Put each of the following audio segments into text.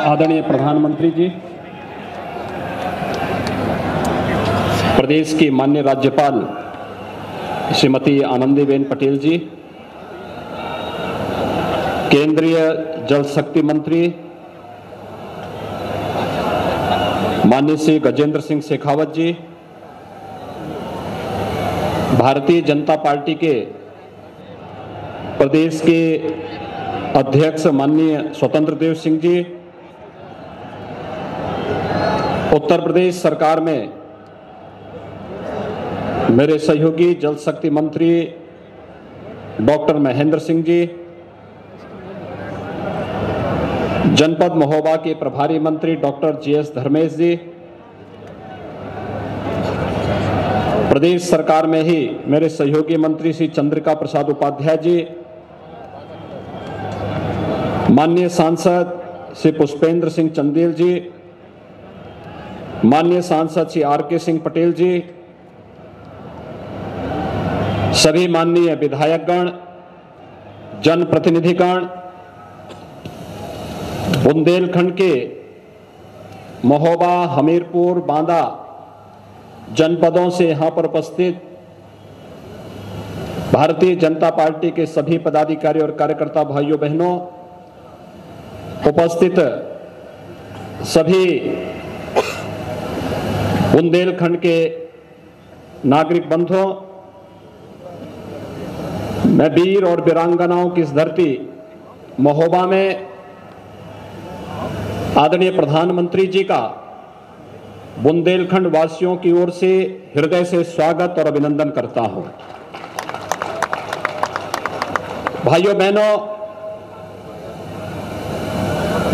आदरणीय प्रधानमंत्री जी, प्रदेश की माननीय राज्यपाल श्रीमती आनंदीबेन पटेल जी, केंद्रीय जल शक्ति मंत्री माननीय श्री गजेंद्र सिंह शेखावत जी, भारतीय जनता पार्टी के प्रदेश के अध्यक्ष माननीय स्वतंत्र देव सिंह जी, उत्तर प्रदेश सरकार में मेरे सहयोगी जल शक्ति मंत्री डॉक्टर महेंद्र सिंह जी, जनपद महोबा के प्रभारी मंत्री डॉक्टर जीएस धर्मेश जी, प्रदेश सरकार में ही मेरे सहयोगी मंत्री श्री चंद्रिका प्रसाद उपाध्याय जी, माननीय सांसद श्री पुष्पेंद्र सिंह चंदेल जी, माननीय सांसद श्री आर.के. सिंह पटेल जी, सभी माननीय विधायकगण, जनप्रतिनिधिगण, बुंदेलखंड के महोबा, हमीरपुर, बांदा जनपदों से यहां पर उपस्थित भारतीय जनता पार्टी के सभी पदाधिकारी और कार्यकर्ता भाइयों बहनों, उपस्थित सभी बुंदेलखंड के नागरिक बंधुओं, मैं वीर और वीरांगनाओं की इस धरती महोबा में आदरणीय प्रधानमंत्री जी का बुंदेलखंड वासियों की ओर से हृदय से स्वागत और अभिनंदन करता हूं। भाइयों बहनों,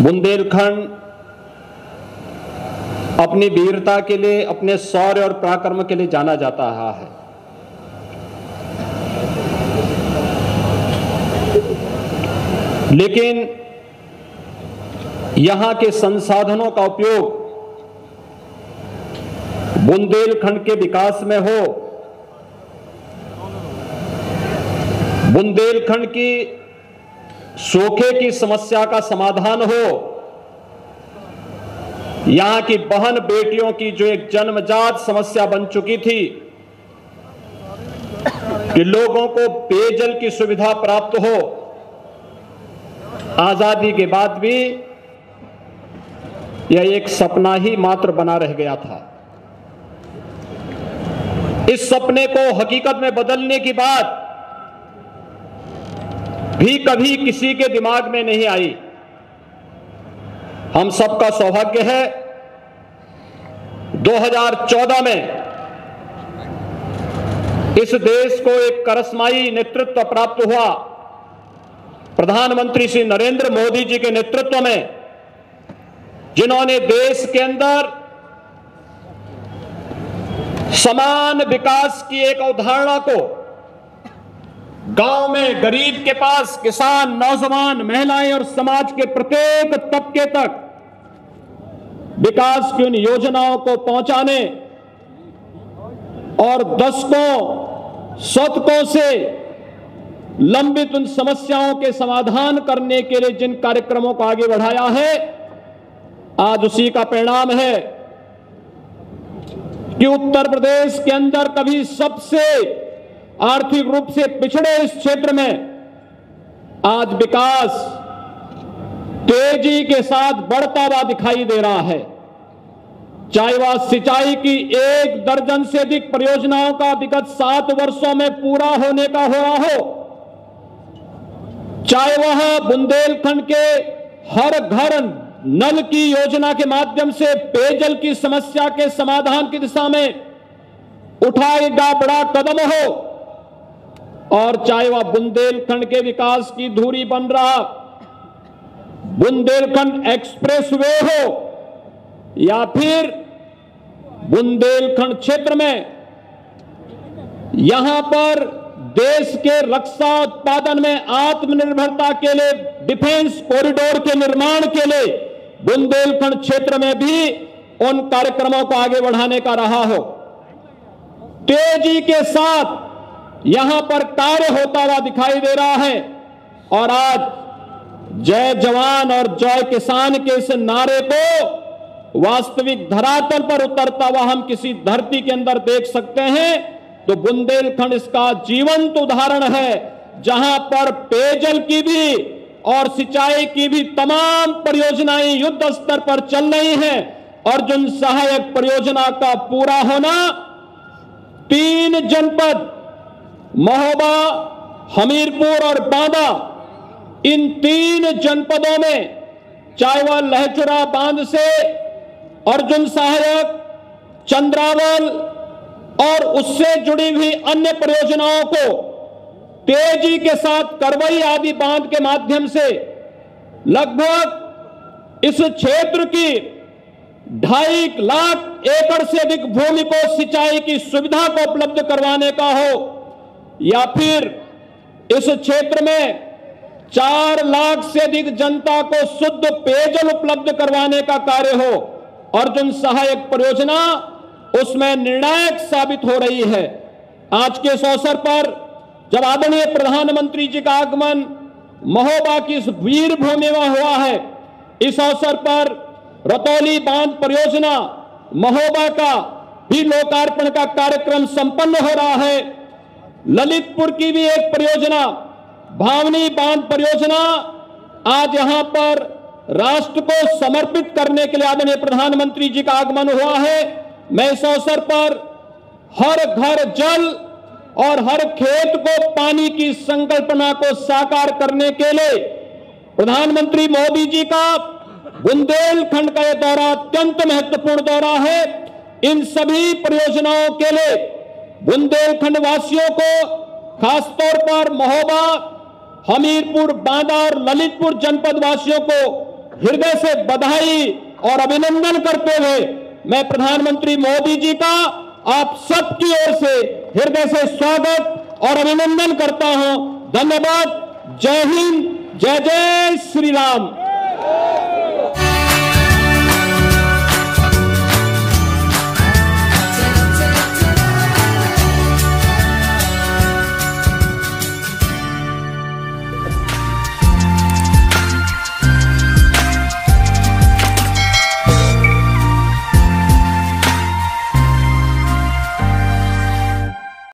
बुंदेलखंड अपनी वीरता के लिए, अपने शौर्य और पराक्रम के लिए जाना जाता रहा है। लेकिन यहां के संसाधनों का उपयोग बुंदेलखंड के विकास में हो, बुंदेलखंड की सूखे की समस्या का समाधान हो, यहां की बहन बेटियों की जो एक जन्मजात समस्या बन चुकी थी कि लोगों को पेयजल की सुविधा प्राप्त हो, आजादी के बाद भी यह एक सपना ही मात्र बना रह गया था। इस सपने को हकीकत में बदलने की बात भी कभी किसी के दिमाग में नहीं आई। हम सबका सौभाग्य है 2014 में इस देश को एक करिश्माई नेतृत्व प्राप्त हुआ, प्रधानमंत्री श्री नरेंद्र मोदी जी के नेतृत्व में, जिन्होंने देश के अंदर समान विकास की एक अवधारणा को गांव में गरीब के पास, किसान, नौजवान, महिलाएं और समाज के प्रत्येक तबके तक विकास की उन योजनाओं को पहुंचाने और दशकों, शतकों से लंबित उन समस्याओं के समाधान करने के लिए जिन कार्यक्रमों को आगे बढ़ाया है, आज उसी का परिणाम है कि उत्तर प्रदेश के अंदर कभी सबसे आर्थिक रूप से पिछड़े इस क्षेत्र में आज विकास तेजी के साथ बढ़ता हुआ दिखाई दे रहा है। चाहे वह सिंचाई की 1 दर्जन से अधिक परियोजनाओं का विगत 7 वर्षों में पूरा होने का हो रहा हो, चाहे वह बुंदेलखंड के हर घर नल की योजना के माध्यम से पेयजल की समस्या के समाधान की दिशा में उठाएगा बड़ा कदम हो, और चाहे वह बुंदेलखंड के विकास की धुरी बन रहा बुंदेलखंड एक्सप्रेसवे हो, या फिर बुंदेलखंड क्षेत्र में यहां पर देश के रक्षा उत्पादन में आत्मनिर्भरता के लिए डिफेंस कॉरिडोर के निर्माण के लिए बुंदेलखंड क्षेत्र में भी उन कार्यक्रमों को आगे बढ़ाने का रहा हो। तेजी के साथ यहां पर कार्य होता हुआ दिखाई दे रहा है, और आज जय जवान और जय किसान के इस नारे को वास्तविक धरातल पर उतरता हुआ हम किसी धरती के अंदर देख सकते हैं तो बुंदेलखंड इसका जीवंत उदाहरण है, जहां पर पेयजल की भी और सिंचाई की भी तमाम परियोजनाएं युद्ध स्तर पर चल रही हैं। अर्जुन सहायक परियोजना का पूरा होना 3 जनपद महोबा, हमीरपुर और बांदा, इन 3 जनपदों में चाहे वह लहचुरा बांध से अर्जुन सहायक, चंद्रावल और उससे जुड़ी हुई अन्य परियोजनाओं को तेजी के साथ करवई आदि बांध के माध्यम से लगभग इस क्षेत्र की 2.5 लाख एकड़ से अधिक भूमि को सिंचाई की सुविधा को उपलब्ध करवाने का हो, या फिर इस क्षेत्र में 4 लाख से अधिक जनता को शुद्ध पेयजल उपलब्ध करवाने का कार्य हो, अर्जुन सहायक परियोजना उसमें निर्णायक साबित हो रही है। आज के इस अवसर पर जब आदरणीय प्रधानमंत्री जी का आगमन महोबा की इस वीर भूमि में हुआ है, इस अवसर पर रतौली बांध परियोजना महोबा का भी लोकार्पण का कार्यक्रम संपन्न हो रहा है। ललितपुर की भी एक परियोजना भावनी बांध परियोजना आज यहां पर राष्ट्र को समर्पित करने के लिए आदरणीय प्रधानमंत्री जी का आगमन हुआ है। मैं इस अवसर पर हर घर जल और हर खेत को पानी की संकल्पना को साकार करने के लिए प्रधानमंत्री मोदी जी का बुंदेलखंड का यह दौरा अत्यंत महत्वपूर्ण दौरा है। इन सभी परियोजनाओं के लिए बुंदेलखंड वासियों को, खासतौर पर महोबा, हमीरपुर, बांदा और ललितपुर जनपद वासियों को हृदय से बधाई और अभिनंदन करते हुए मैं प्रधानमंत्री मोदी जी का आप सबकी ओर से हृदय से स्वागत और अभिनंदन करता हूं। धन्यवाद। जय हिंद, जय जय श्री राम।